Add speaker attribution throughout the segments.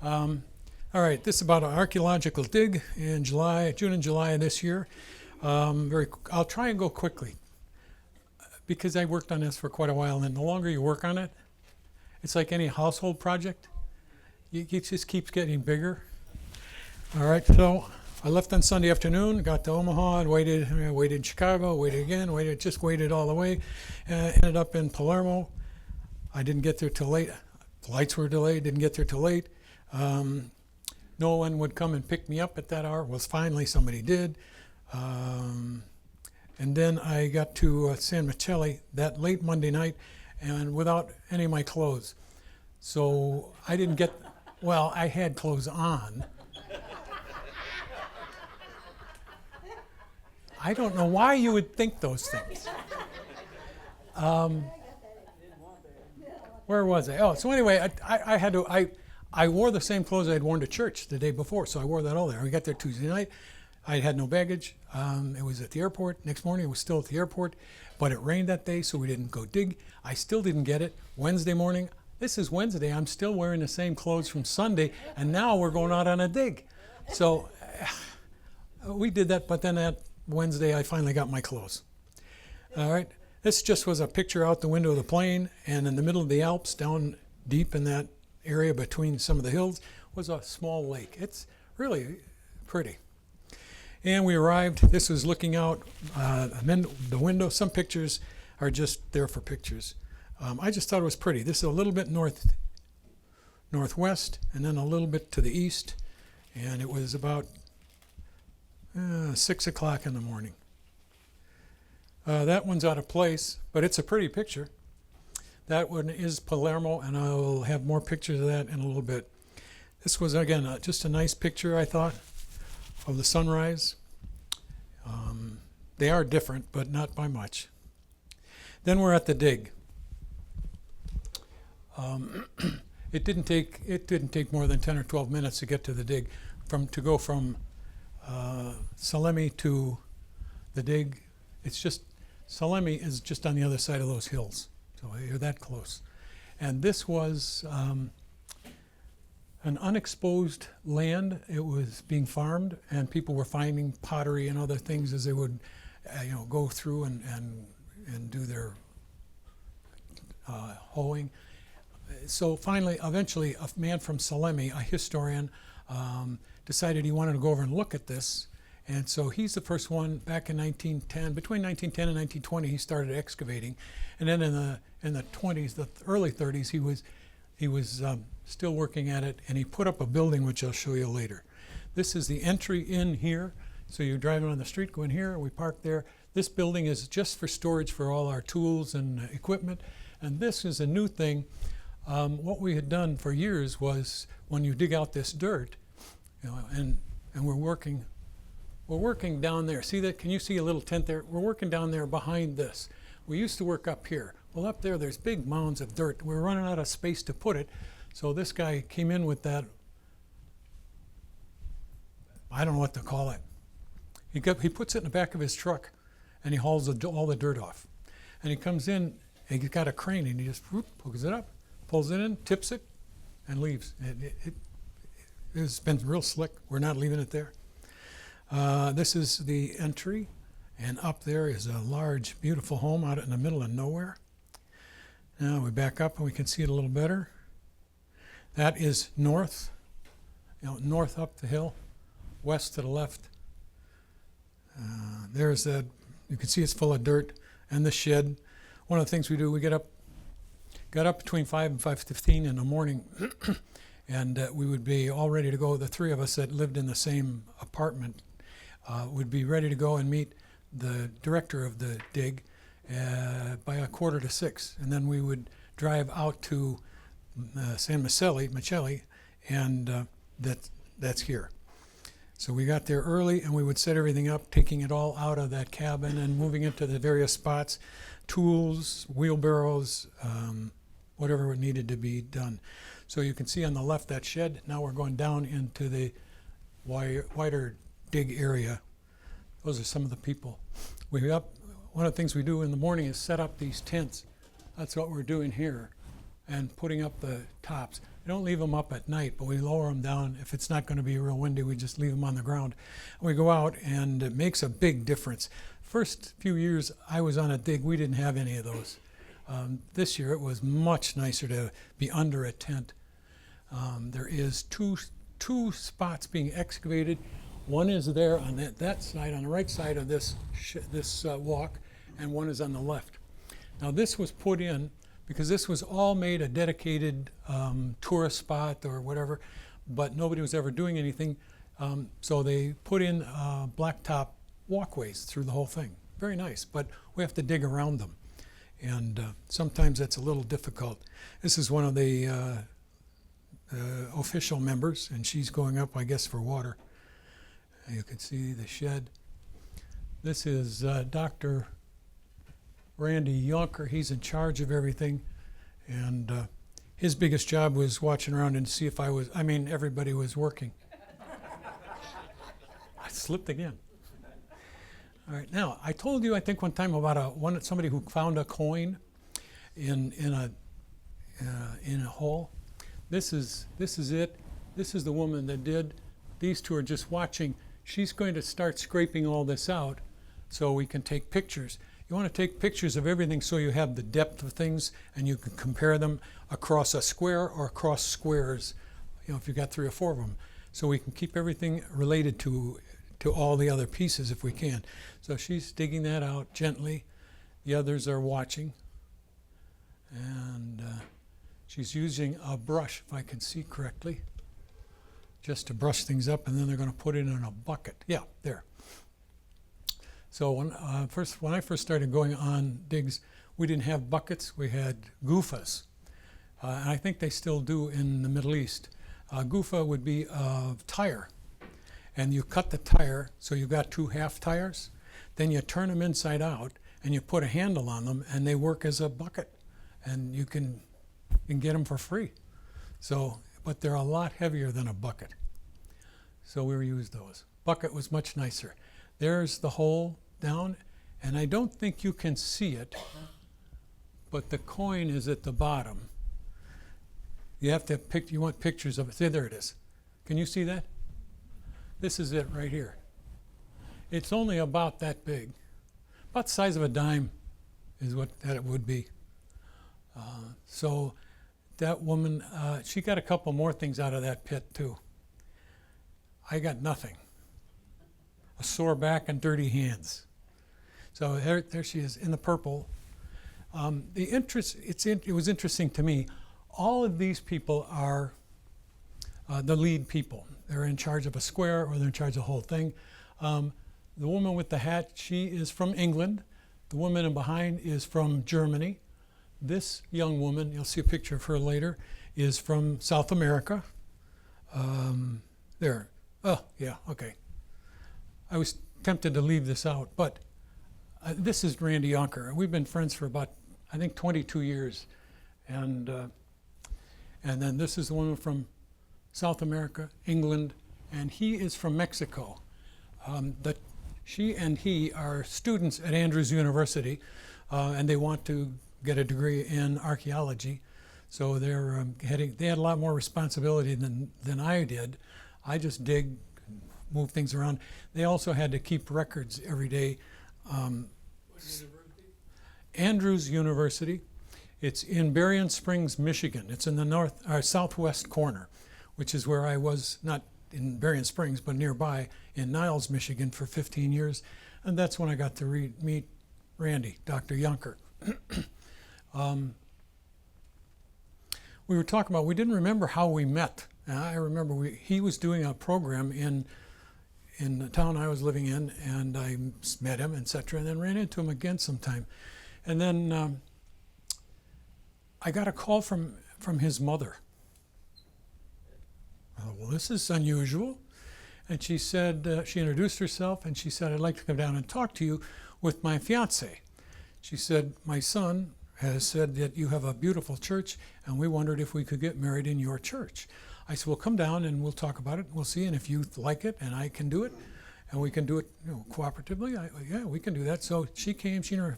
Speaker 1: All right, this is about an archaeological dig in June and July of this year. I'll try and go quickly because I worked on this for quite a while, and the longer you work on it, it's like any household project. It just keeps getting bigger. All right, so I left on Sunday afternoon, got to Omaha, and waited in Chicago, waited again, waited all the way, ended up in Palermo. I didn't get there till late. Flights were delayed, didn't get there till late. No one would come and pick me up at that hour. Well, finally somebody did. And then I got to San Miceli that late Monday night and without any of my clothes. So I didn't get, well, I had clothes on. I don't know why you would think those things. Where was I? Oh, so anyway, I wore the same clothes I had worn to church the day before, so I wore that all there. We got there Tuesday night. I had no baggage. It was at the airport. Next morning, it was still at the airport, but it rained that day, so we didn't go dig. I still didn't get it. Wednesday morning, this is Wednesday. I'm still wearing the same clothes from Sunday, and now we're going out on a dig. So we did that, but then that Wednesday, I finally got my clothes. All right. This just was a picture out the window of the plane, and in the middle of the Alps, down deep in that area between some of the hills, was a small lake. It's really pretty. And we arrived. This was looking out the window. Some pictures are just there for pictures. I just thought it was pretty. This is a little bit northwest, and then a little bit to the east, and it was about 6 o'clock in the morning. That one's out of place, but it's a pretty picture. That one is Palermo, and I'll have more pictures of that in a little bit. This was, again, just a nice picture, I thought, of the sunrise. They are different, but not by much. Then we're at the dig. It didn't take more than 10 or 12 minutes to get to the dig, to go from Salemi to the dig. It's just Salemi is just on the other side of those hills, so you're that close. And this was an unexposed land. It was being farmed, and people were finding pottery and other things as they would, go through and do their hoeing. So finally, eventually, a man from Salemi, a historian, decided he wanted to go over and look at this. And so he's the first one back in 1910. Between 1910 and 1920, he started excavating. And then in the 20s, the early 30s, he was still working at it, and he put up a building, which I'll show you later. This is the entry in here. So you're driving on the street, going here, we park there. This building is just for storage for all our tools and equipment. And this is a new thing. What we had done for years was when you dig out this dirt, and we're working down there. See that? Can you see a little tent there? We're working down there behind this. We used to work up here. Well, up there's big mounds of dirt. We're running out of space to put it. So this guy came in with that, I don't know what to call it. He puts it in the back of his truck, and he hauls all the dirt off. And he comes in, and he's got a crane, and he just pulls it up, pulls it in, tips it, and leaves. It's been real slick. We're not leaving it there. This is the entry, and up there is a large, beautiful home out in the middle of nowhere. Now we back up and we can see it a little better. That is north, north up the hill, west to the left. There's that, you can see it's full of dirt, and the shed. One of the things we do, we got up between 5 and 5:15 in the morning, and we would be all ready to go. The three of us that lived in the same apartment would be ready to go and meet the director of the dig by 5:45, and then we would drive out to San Miceli, and that's here. So we got there early, and we would set everything up, taking it all out of that cabin and moving it to the various spots, tools, wheelbarrows, whatever needed to be done. So you can see on the left that shed. Now we're going down into the wider dig area. Those are some of the people. One of the things we do in the morning is set up these tents. That's what we're doing here, and putting up the tops. We don't leave them up at night, but we lower them down. If it's not going to be real windy, we just leave them on the ground. And we go out, and it makes a big difference. First few years I was on a dig, we didn't have any of those. This year it was much nicer to be under a tent. There is two spots being excavated. One is there on that side, on the right side of this walk, and one is on the left. Now this was put in because this was all made a dedicated tourist spot or whatever, but nobody was ever doing anything. So they put in blacktop walkways through the whole thing. Very nice, but we have to dig around them. And sometimes that's a little difficult. This is one of the official members, and she's going up, I guess, for water. You can see the shed. This is Dr. Randy Yonker. He's in charge of everything, and his biggest job was watching around and see if everybody was working. I slipped again. All right, now I told you I think one time about somebody who found a coin in a hole. This is it. This is the woman that did. These two are just watching. She's going to start scraping all this out so we can take pictures. You want to take pictures of everything so you have the depth of things and you can compare them across a square or across squares, if you've got 3 or 4 of them. So we can keep everything related to all the other pieces if we can. So she's digging that out gently. The others are watching. And she's using a brush, if I can see correctly, just to brush things up, and then they're going to put it in a bucket. Yeah, there. So when I first started going on digs, we didn't have buckets. We had goofas. And I think they still do in the Middle East. A goofa would be a tire. And you cut the tire, so you've got 2 half tires. Then you turn them inside out, and you put a handle on them, and they work as a bucket. And you can get them for free. So, but they're a lot heavier than a bucket. So we used those. Bucket was much nicer. There's the hole down, and I don't think you can see it, but the coin is at the bottom. You have to you want pictures of it. See, there it is. Can you see that? This is it right here. It's only about that big. About the size of a dime is what that it would be. So that woman, she got a couple more things out of that pit too. I got nothing. A sore back and dirty hands. So there she is in the purple. It was interesting to me. All of these people are the lead people. They're in charge of a square or they're in charge of the whole thing. The woman with the hat, she is from England. The woman in behind is from Germany. This young woman, you'll see a picture of her later, is from South America. There. Oh, yeah, okay. I was tempted to leave this out, but this is Randy Yonker. We've been friends for about, I think, 22 years. And then this is the woman from South America, England, and he is from Mexico. She and he are students at Andrews University, and they want to get a degree in archaeology. So they had a lot more responsibility than I did. I just dig, move things around. They also had to keep records every day. What university? Andrews University. It's in Berrien Springs, Michigan. It's in the southwest corner, which is where I was, not in Berrien Springs, but nearby in Niles, Michigan for 15 years. And that's when I got to meet Randy, Dr. Yonker. We were talking about, we didn't remember how we met. And I remember he was doing a program in the town I was living in, and I met him, etc., and then ran into him again sometime. And then I got a call from his mother. I thought, well, this is unusual. And she said, she introduced herself, and she said, I'd like to come down and talk to you with my fiance. She said, my son has said that you have a beautiful church, and we wondered if we could get married in your church. I said, well, come down and we'll talk about it. We'll see, and if you like it and I can do it, and we can do it cooperatively, yeah, we can do that. So she came, she and her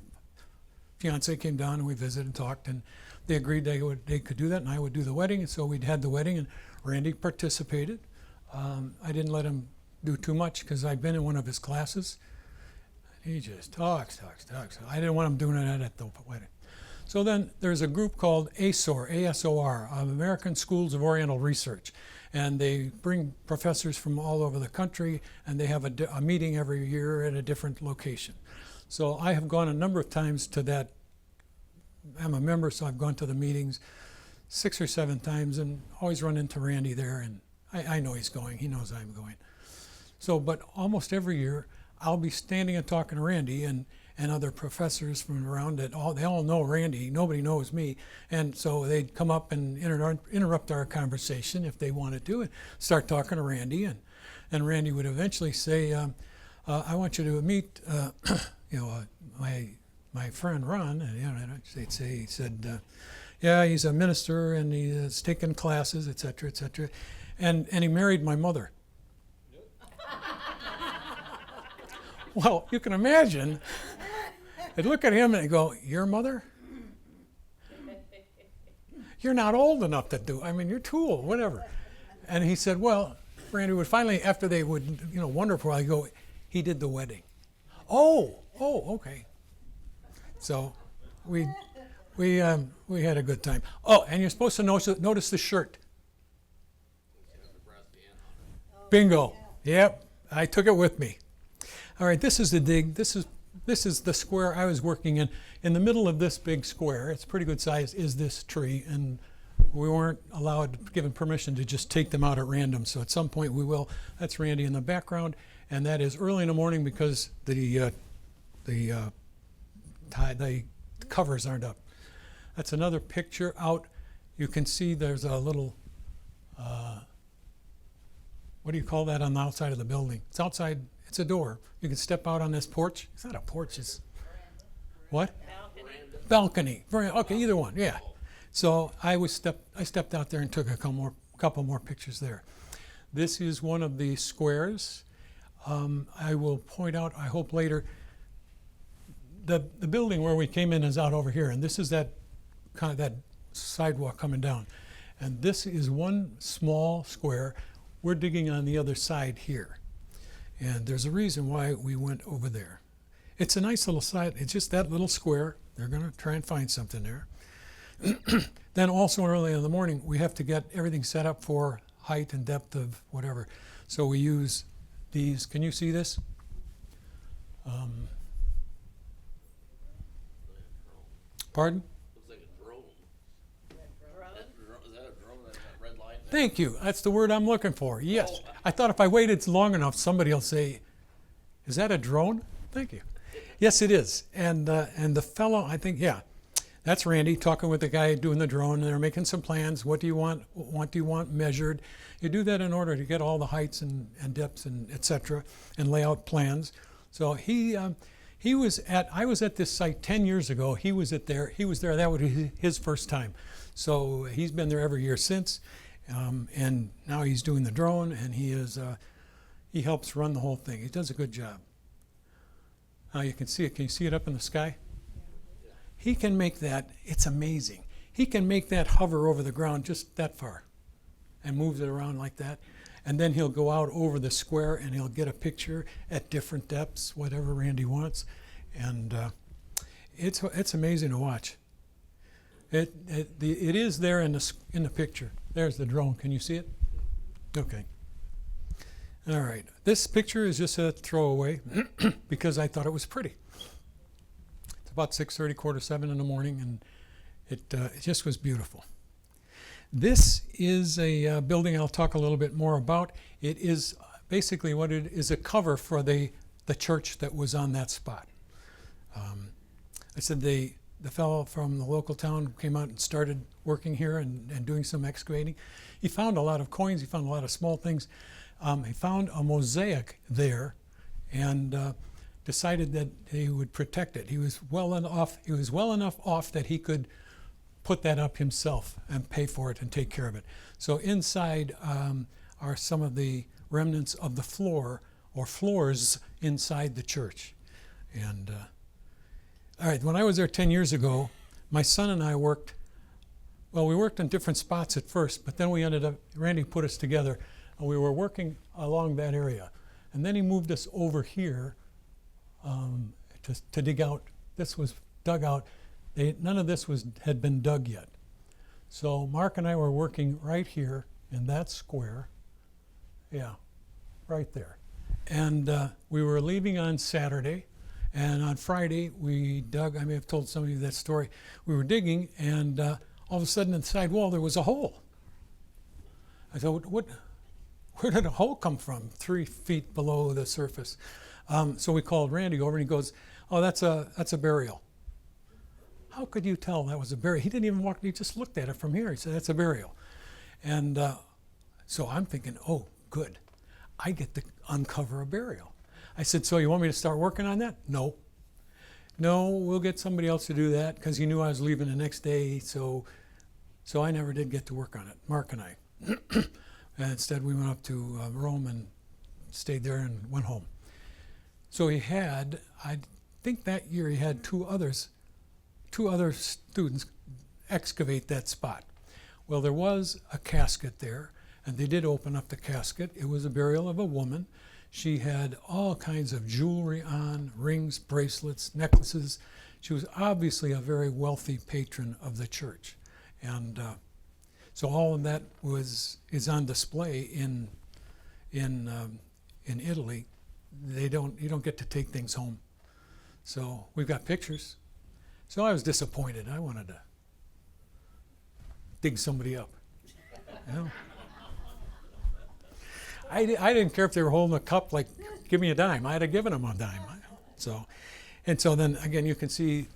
Speaker 1: fiance came down and we visited and talked, and they agreed they could do that, and I would do the wedding. And so we'd had the wedding, and Randy participated. I didn't let him do too much because I'd been in one of his classes. He just talks. I didn't want him doing that at the wedding. So then there's a group called ASOR, A-S-O-R, American Schools of Oriental Research. And they bring professors from all over the country, and they have a meeting every year at a different location. So I have gone a number of times to that. I'm a member, so I've gone to the meetings 6 or 7 times and always run into Randy there. And I know he's going. He knows I'm going. So, but almost every year, I'll be standing and talking to Randy and other professors from around it. They all know Randy. Nobody knows me. And so they'd come up and interrupt our conversation if they wanted to and start talking to Randy. And Randy would eventually say, I want you to meet my friend Ron. And they'd say, he said, yeah, he's a minister and he's taken classes, et cetera, et cetera. And he married my mother. Well, you can imagine. I'd look at him and I'd go, your mother? You're not old enough to do, you're too old, whatever. And he said, well, Randy would finally, after they would, wonder for a while, he'd go, he did the wedding. Oh, okay. So we had a good time. Oh, and you're supposed to notice the shirt. Bingo. Yep, I took it with me. All right, this is the dig. This is the square I was working in. In the middle of this big square, it's pretty good size, is this tree, and we weren't given permission to just take them out at random. So at some point we will. That's Randy in the background, and that is early in the morning because the covers aren't up. That's another picture out. You can see there's a little. What do you call that on the outside of the building? It's outside. It's a door. You can step out on this porch. It's not a porch. It's what? Balcony. Okay, either one. Yeah. So I stepped out there and took a couple more pictures there. This is one of the squares. I will point out, I hope later, the building where we came in is out over here, and this is that sidewalk coming down. And this is one small square. We're digging on the other side here. And there's a reason why we went over there. It's a nice little site. It's just that little square. They're going to try and find something there. Then also early in the morning, we have to get everything set up for height and depth of whatever. So we use these. Can you see this? Pardon?
Speaker 2: Looks like a drone. Is that a drone? That red line?
Speaker 1: Thank you. That's the word I'm looking for. Yes. I thought if I waited long enough, somebody will say, is that a drone? Thank you. Yes, it is. And the fellow, I think, yeah, that's Randy talking with the guy doing the drone. And they're making some plans. What do you want? What do you want measured? You do that in order to get all the heights and depths and et cetera and lay out plans. So I was at this site 10 years ago. He was there. That was his first time. So he's been there every year since. And now he's doing the drone, and he helps run the whole thing. He does a good job. You can see it. Can you see it up in the sky? He can make that. It's amazing. He can make that hover over the ground just that far and moves it around like that. And then he'll go out over the square, and he'll get a picture at different depths, whatever Randy wants. And it's amazing to watch. It is there in the picture. There's the drone. Can you see it? Okay. All right. This picture is just a throwaway because I thought it was pretty. It's about 6:30, 6:45 in the morning, and it just was beautiful. This is a building I'll talk a little bit more about. It is basically what it is, a cover for the church that was on that spot. I said the fellow from the local town came out and started working here and doing some excavating. He found a lot of coins. He found a lot of small things. He found a mosaic there and decided that he would protect it. He was well enough off that he could put that up himself and pay for it and take care of it. So inside are some of the remnants of the floor or floors inside the church. And All right, when I was there 10 years ago, my son and I worked, well, we worked in different spots at first, but then we ended up, Randy put us together, and we were working along that area. And then he moved us over here to dig out. This was dug out. None of this had been dug yet. So Mark and I were working right here in that square. Yeah, right there. And we were leaving on Saturday. And on Friday, we dug, I may have told some of you that story. We were digging, and all of a sudden in the side wall, there was a hole. I thought, where did a hole come from 3 feet below the surface? So we called Randy over, and he goes, oh, that's a burial. How could you tell that was a burial? He didn't even walk, he just looked at it from here. He said, that's a burial. And so I'm thinking, oh, good. I get to uncover a burial. I said, so you want me to start working on that? No. No, we'll get somebody else to do that, because he knew I was leaving the next day, so I never did get to work on it, Mark and I. And instead, we went up to Rome and stayed there and went home. So he had, I think that year he had two other students excavate that spot. Well, there was a casket there, and they did open up the casket. It was a burial of a woman. She had all kinds of jewelry on, rings, bracelets, necklaces. She was obviously a very wealthy patron of the church. And so all of that is on display in Italy. You don't get to take things home. So we've got pictures. So I was disappointed. I wanted to dig somebody up. You know? I didn't care if they were holding a cup like, give me a dime. I'd have given them a dime. So then again, you can see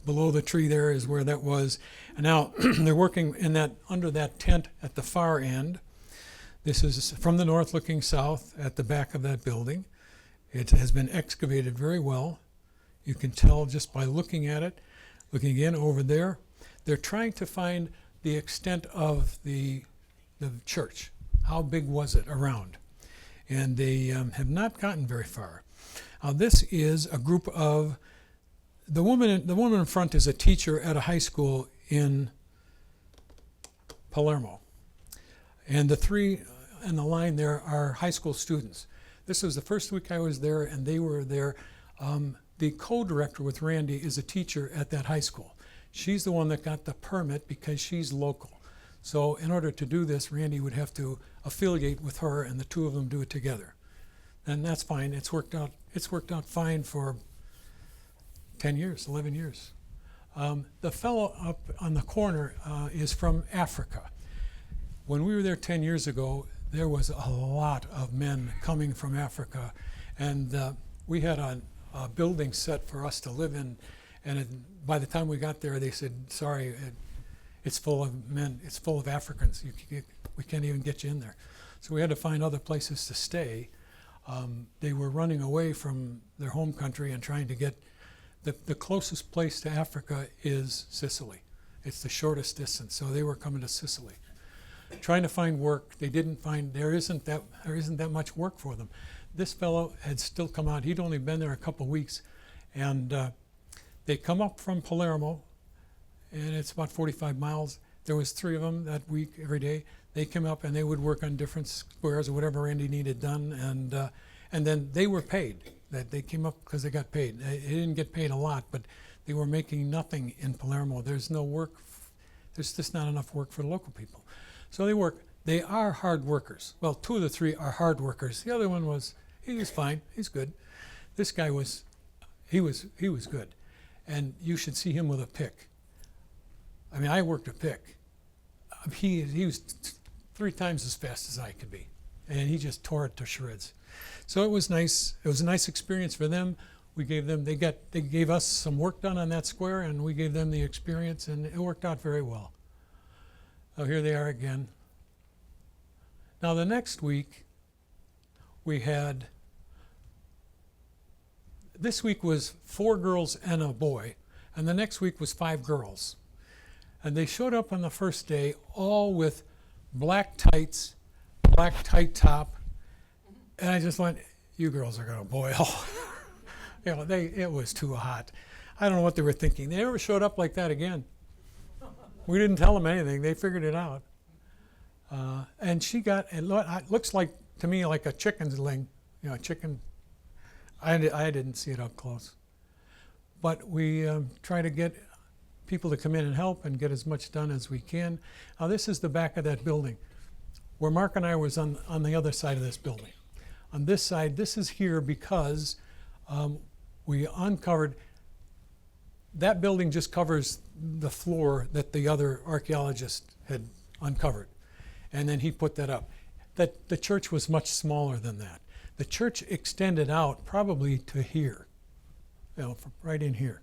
Speaker 1: below the tree there is where that was. And now they're working under that tent at the far end. This is from the north looking south at the back of that building. It has been excavated very well. You can tell just by looking at it. Looking again over there, they're trying to find the extent of the church. How big was it around? And they have not gotten very far. This is a group of, the woman in front is a teacher at a high school in Palermo. And the three in the line there are high school students. This was the first week I was there, and they were there. The co-director with Randy is a teacher at that high school. She's the one that got the permit because she's local. So in order to do this, Randy would have to affiliate with her, and the two of them do it together. And that's fine. It's worked out fine for 10 years, 11 years. The fellow up on the corner is from Africa. When we were there 10 years ago, there was a lot of men coming from Africa, and we had a building set for us to live in, and by the time we got there, they said, sorry, it's full of men, it's full of Africans. We can't even get you in there. So we had to find other places to stay. They were running away from their home country and trying to get, the closest place to Africa is Sicily. It's the shortest distance, so they were coming to Sicily. Trying to find work, they didn't find, there isn't that much work for them. This fellow had still come out, he'd only been there a couple weeks, and they come up from Palermo, and it's about 45 miles. There was 3 of them that week every day. They came up and they would work on different squares or whatever Randy needed done, and then they were paid. That they came up because they got paid. They didn't get paid a lot, but they were making nothing in Palermo. There's no work. There's just not enough work for the local people. So they work. They are hard workers. Well, 2 of the 3 are hard workers. The other one he was fine. He's good. This guy was good, and you should see him with a pick. I mean, I worked a pick. He was 3 times as fast as I could be, and he just tore it to shreds. So it was nice. It was a nice experience for them. We gave them. They gave us some work done on that square, and we gave them the experience, and it worked out very well. Oh, here they are again. Now the next week, this week was 4 girls and a boy, and the next week was 5 girls. And they showed up on the first day all with black tights, black tight top, and I just went, you girls are gonna boil. It was too hot. I don't know what they were thinking. They never showed up like that again. We didn't tell them anything. They figured it out. And she got, it looks like to me like a chicken's ling, a chicken. I didn't see it up close. But we try to get people to come in and help and get as much done as we can. Now this is the back of that building, where Mark and I was on the other side of this building. On this side, this is here because we uncovered, that building just covers the floor that the other archaeologist had uncovered. And then he put that up. That the church was much smaller than that. The church extended out probably to here, from right in here.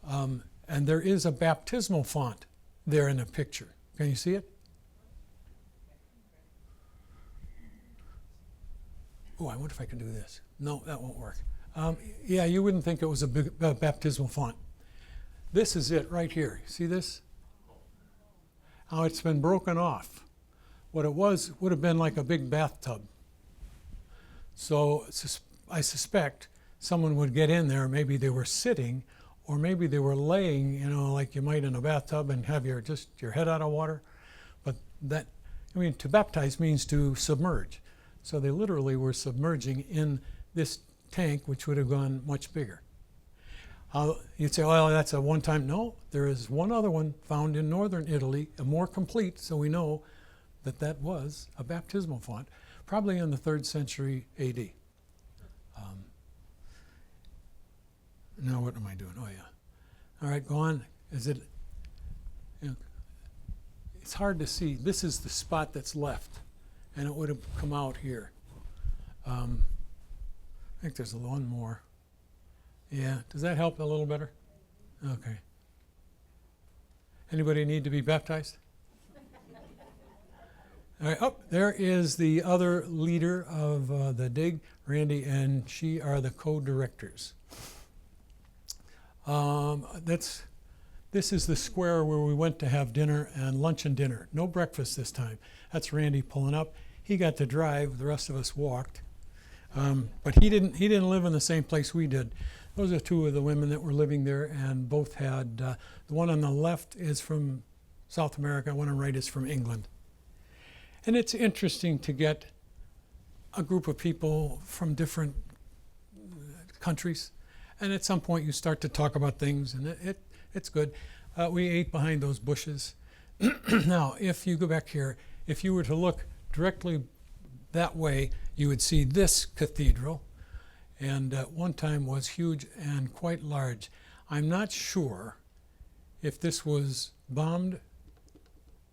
Speaker 1: And there is a baptismal font there in the picture. Can you see it? Oh, I wonder if I can do this. No, that won't work. Yeah, you wouldn't think it was a big baptismal font. This is it right here. See this? How it's been broken off. What it was would have been like a big bathtub. So I suspect someone would get in there, maybe they were sitting, or maybe they were laying, like you might in a bathtub and have just your head out of water. But to baptize means to submerge. So they literally were submerging in this tank, which would have gone much bigger. You'd say, well, that's a one-time. No, there is one other one found in northern Italy, a more complete, so we know that was a baptismal font, probably in the 3rd century AD. Now what am I doing? Oh yeah. All right, go on. Is it? It's hard to see. This is the spot that's left, and it would have come out here. I think there's one more. Yeah. Does that help a little better? Okay. Anybody need to be baptized? All right, there is the other leader of the dig, Randy, and she are the co-directors. This is the square where we went to have dinner and lunch and dinner. No breakfast this time. That's Randy pulling up. He got to drive. The rest of us walked. But he didn't live in the same place we did. Those are two of the women that were living there, and both had, the one on the left is from South America, one on the right is from England. And it's interesting to get a group of people from different countries. And at some point you start to talk about things, and it's good. We ate behind those bushes. Now, if you go back here, if you were to look directly that way, you would see this cathedral. And at one time was huge and quite large. I'm not sure if this was bombed.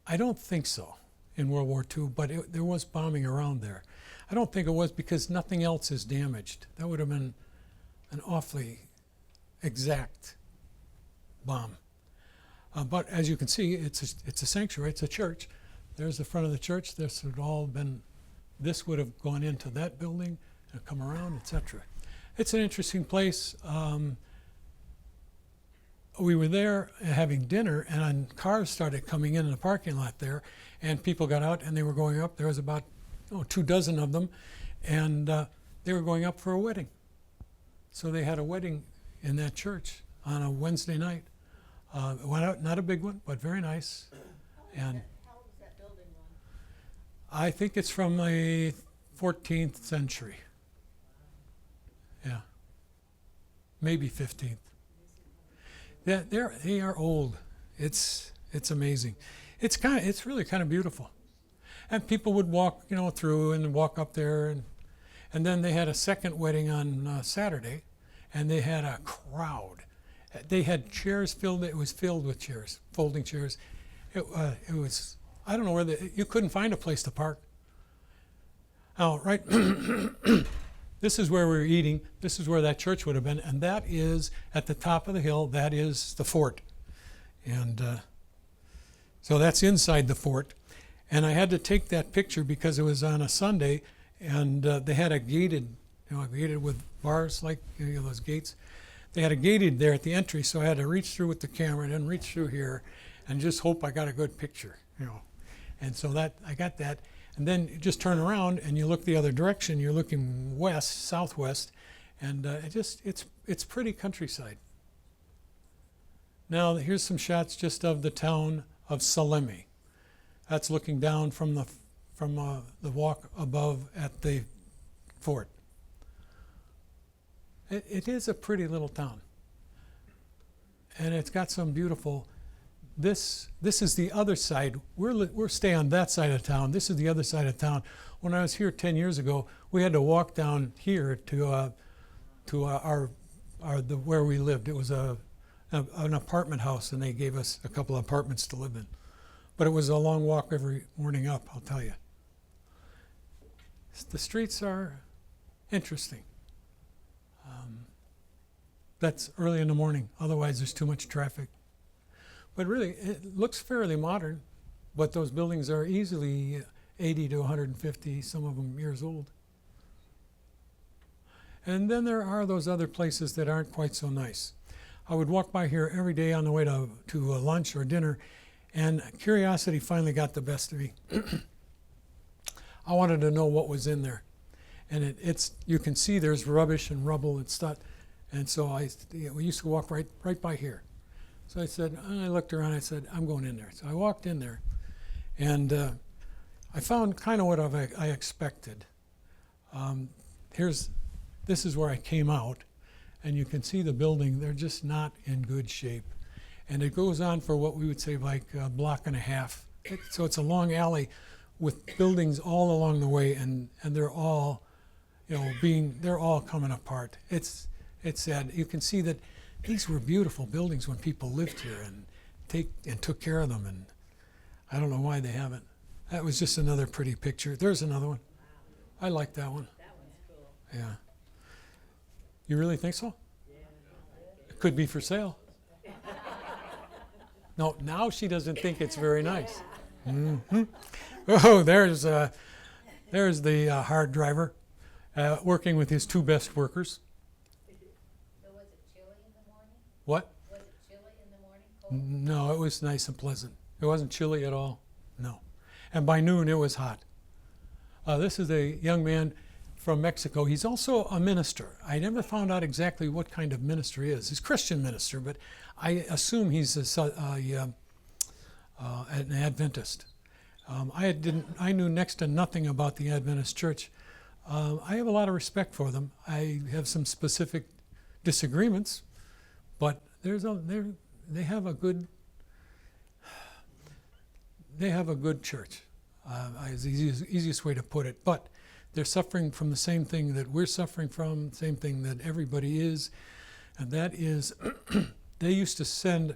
Speaker 1: I don't think so in World War II, but there was bombing around there. I don't think it was because nothing else is damaged. That would have been an awfully exact bomb. But as you can see, it's a sanctuary, it's a church. There's the front of the church. This would have gone into that building and come around, etc. It's an interesting place. We were there having dinner, and cars started coming in the parking lot there, and people got out and they were going up. There was about 24 of them, and they were going up for a wedding. So they had a wedding in that church on a Wednesday night. It went out, not a big one, but very nice.
Speaker 3: How old is that building one?
Speaker 1: I think it's from the 14th century. Yeah, maybe 15th. Yeah, they are old. It's amazing. It's really kind of beautiful. And people would walk, through and walk up there, and then they had a second wedding on Saturday, and they had a crowd. They had chairs filled. It was filled with chairs, folding chairs. It was, I don't know where you couldn't find a place to park. Oh, right. This is where we were eating. This is where that church would have been, and that is at the top of the hill. That is the fort, and so that's inside the fort. And I had to take that picture because it was on a Sunday, and they had a gated, gated with bars like those gates. They had a gated there at the entry, so I had to reach through with the camera and then reach through here, and just hope I got a good picture, And so I got that. And then you just turn around and you look the other direction. You're looking west, southwest, and it's pretty countryside. Now here's some shots just of the town of Salemi. That's looking down from the walk above at the fort. It is a pretty little town, and it's got some beautiful. This is the other side. We're staying on that side of town. This is the other side of town. When I was here 10 years ago, we had to walk down here to where we lived. It was an apartment house, and they gave us a couple of apartments to live in. But it was a long walk every morning up, I'll tell you. The streets are interesting. That's early in the morning. Otherwise, there's too much traffic. But really, it looks fairly modern. But those buildings are easily 80 to 150, some of them years old. And then there are those other places that aren't quite so nice. I would walk by here every day on the way to lunch or dinner, and curiosity finally got the best of me. I wanted to know what was in there. And you can see there's rubbish and rubble and stuff. And so we used to walk right by here. So I looked around, I said, I'm going in there. So I walked in there, and I found kind of what I expected. This is where I came out, and you can see the building. They're just not in good shape. And it goes on for what we would say like a block and a half. So it's a long alley with buildings all along the way, and they're all, they're all coming apart. It's sad. You can see that these were beautiful buildings when people lived here and took care of them, and I don't know why they haven't. That was just another pretty picture. There's another one. I like that one.
Speaker 3: That one's cool.
Speaker 1: Yeah. You really think so? It could be for sale. No, now she doesn't think it's very nice. Mm-hmm. Oh, there's the hard driver working with his two best workers.
Speaker 3: So was it chilly in the morning?
Speaker 1: What?
Speaker 3: Was it chilly in the morning? Cold?
Speaker 1: No, it was nice and pleasant. It wasn't chilly at all. No. And by noon, it was hot. This is a young man from Mexico. He's also a minister. I never found out exactly what kind of minister he is. He's a Christian minister, but I assume he's an Adventist. I knew next to nothing about the Adventist church. I have a lot of respect for them. I have some specific disagreements, but they have a good church. Is the easiest way to put it. But they're suffering from the same thing that we're suffering from, same thing that everybody is, and that is they used to send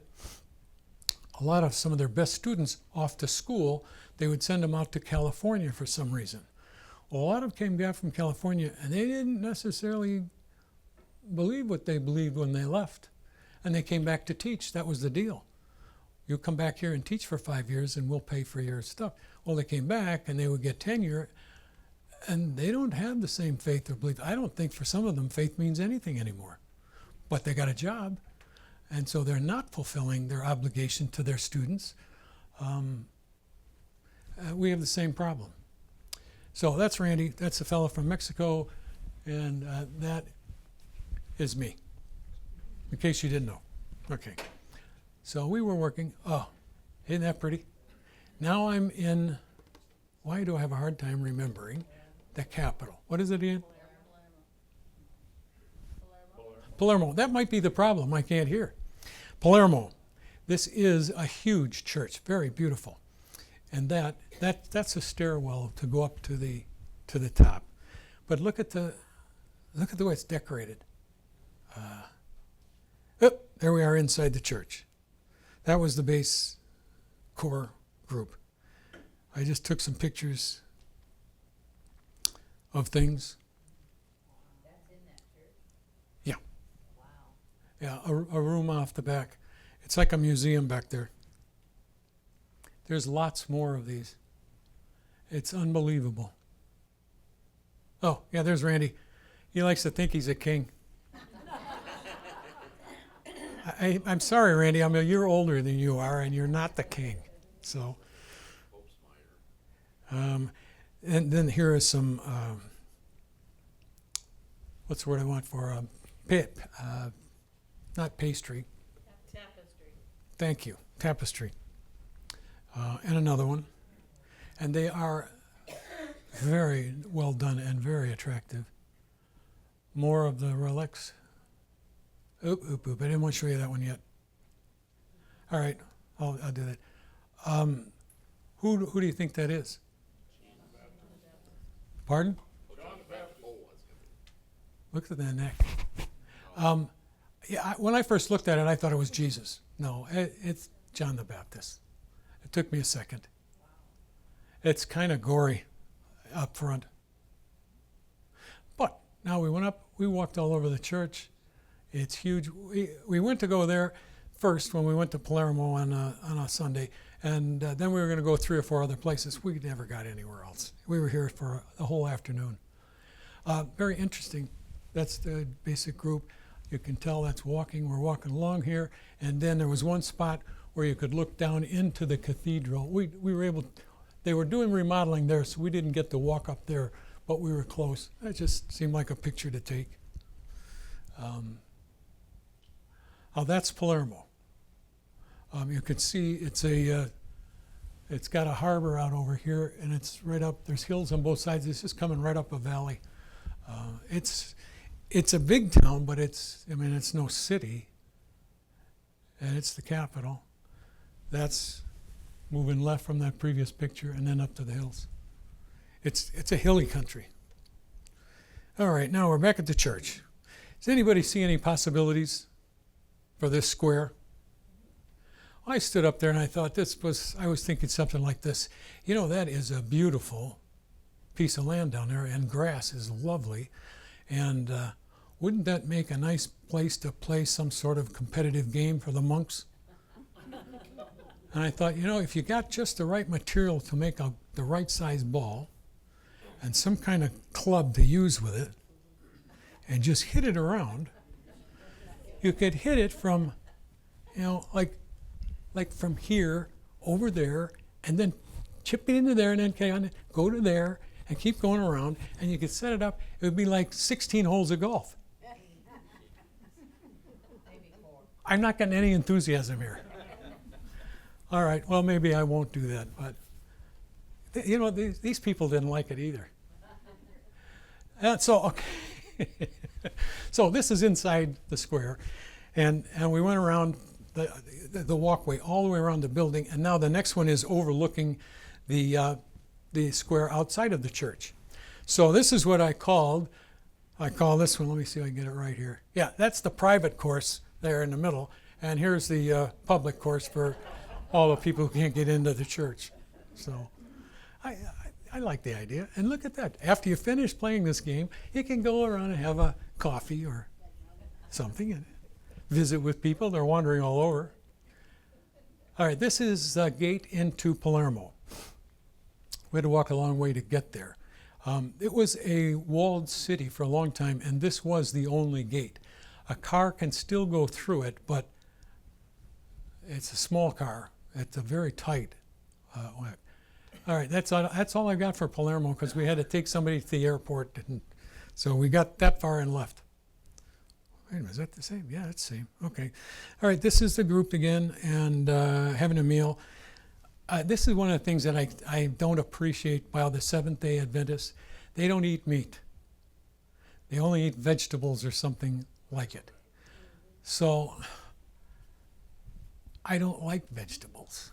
Speaker 1: a lot of some of their best students off to school. They would send them out to California for some reason. Well, a lot of them came back from California, and they didn't necessarily believe what they believed when they left. And they came back to teach. That was the deal. You come back here and teach for 5 years, and we'll pay for your stuff. Well, they came back, and they would get tenure, and they don't have the same faith or belief. I don't think for some of them faith means anything anymore. But they got a job, and so they're not fulfilling their obligation to their students. We have the same problem. So that's Randy. That's the fellow from Mexico, and that is me, in case you didn't know. Okay. So we were working. Oh, isn't that pretty? Now I'm in, why do I have a hard time remembering the capital? What is it again? Palermo. That might be the problem. I can't hear. Palermo. This is a huge church, very beautiful. And that's a stairwell to go up to the top. But look at the way it's decorated. There we are inside the church. That was the base core group. I just took some pictures of things.
Speaker 3: That's in that church?
Speaker 1: Yeah.
Speaker 3: Wow.
Speaker 1: Yeah, a room off the back. It's like a museum back there. There's lots more of these. It's unbelievable. Oh, yeah, there's Randy. He likes to think he's a king. I'm sorry, Randy. I'm a year older than you are, and you're not the king. So, and then here is some, what's the word I want for, not pastry.
Speaker 3: Tapestry.
Speaker 1: Thank you. Tapestry. And another one. And they are very well done and very attractive. More of the relics. Oop. I didn't want to show you that one yet. All right, I'll do that. Who do you think that is? Pardon? Look at that neck. When I first looked at it, I thought it was Jesus. No, it's John the Baptist. It took me a second. It's kind of gory up front. But now we went up, we walked all over the church. It's huge. We went to go there first when we went to Palermo on a Sunday, and then we were going to go 3 or 4 other places. We never got anywhere else. We were here for the whole afternoon. Very interesting. That's the basic group. You can tell that's walking. We're walking along here, and then there was one spot where you could look down into the cathedral. We were able. They were doing remodeling there, so we didn't get to walk up there, but we were close. It just seemed like a picture to take. That's Palermo. You can see it's got a harbor out over here, and it's right up. There's hills on both sides. It's just coming right up a valley. It's a big town, but it's no city, and it's the capital. That's moving left from that previous picture, and then up to the hills. It's a hilly country. All right, now we're back at the church. Does anybody see any possibilities for this square? I stood up there and I thought I was thinking something like this. That is a beautiful piece of land down there, and grass is lovely. And wouldn't that make a nice place to play some sort of competitive game for the monks? And I thought, if you got just the right material to make the right size ball and some kind of club to use with it and just hit it around, you could hit it from, like from here over there, and then chip it into there, and then go to there and keep going around, and you could set it up. It would be like 16 holes of golf. I'm not getting any enthusiasm here. All right, well, maybe I won't do that, but these people didn't like it either. So this is inside the square, and we went around the walkway all the way around the building, and now the next one is overlooking the square outside of the church. So this is what I call this one. Let me see if I can get it right here. Yeah, that's the private course there in the middle, and here's the public course for all the people who can't get into the church. So I like the idea. And look at that. After you finish playing this game, you can go around and have a coffee or something and visit with people. They're wandering all over. All right, this is the gate into Palermo. We had to walk a long way to get there. It was a walled city for a long time, and this was the only gate. A car can still go through it, but it's a small car. It's a very tight way. All right, that's all I got for Palermo, because we had to take somebody to the airport, and so we got that far and left. Wait a minute, is that the same? Yeah, it's the same. Okay. All right, this is the group again, and having a meal. This is one of the things that I don't appreciate about the Seventh-day Adventists. They don't eat meat. They only eat vegetables or something like it. So I don't like vegetables.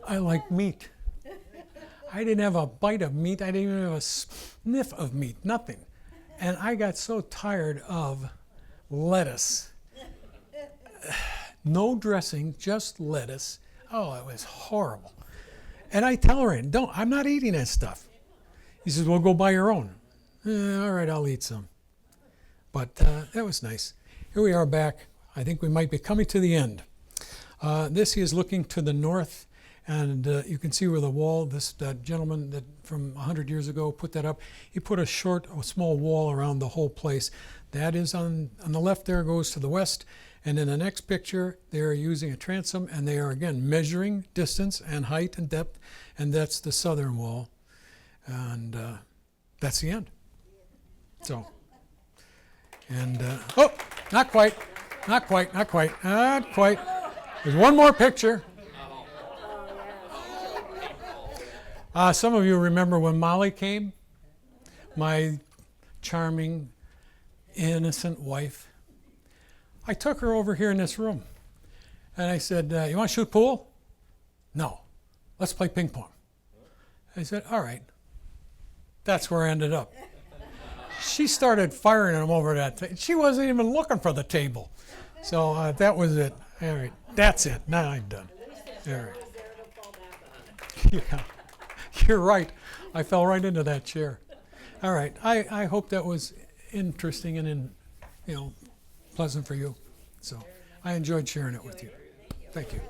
Speaker 1: I like meat. I didn't have a bite of meat. I didn't even have a sniff of meat, nothing. And I got so tired of lettuce. No dressing, just lettuce. Oh, it was horrible. And I tell her, I'm not eating that stuff. He says, well, go buy your own. All right, I'll eat some. But that was nice. Here we are back. I think we might be coming to the end. This is looking to the north, and you can see where the wall, this gentleman that from 100 years ago put that up, he put a small wall around the whole place. That is on the left there, goes to the west. And in the next picture, they're using a transom, and they are, again, measuring distance and height and depth, and that's the southern wall. And that's the end. So, and, not quite. Not quite, not quite, not quite. There's one more picture. Some of you remember when Molly came, my charming, innocent wife. I took her over here in this room, and I said, you want to shoot pool? No. Let's play ping pong. I said, all right. That's where I ended up. She started firing them over that. She wasn't even looking for the table. So that was it. All right. That's it. Now I'm done. All right. Yeah. You're right. I fell right into that chair. All right. I hope that was interesting and pleasant for you. So I enjoyed sharing it with you. Thank you.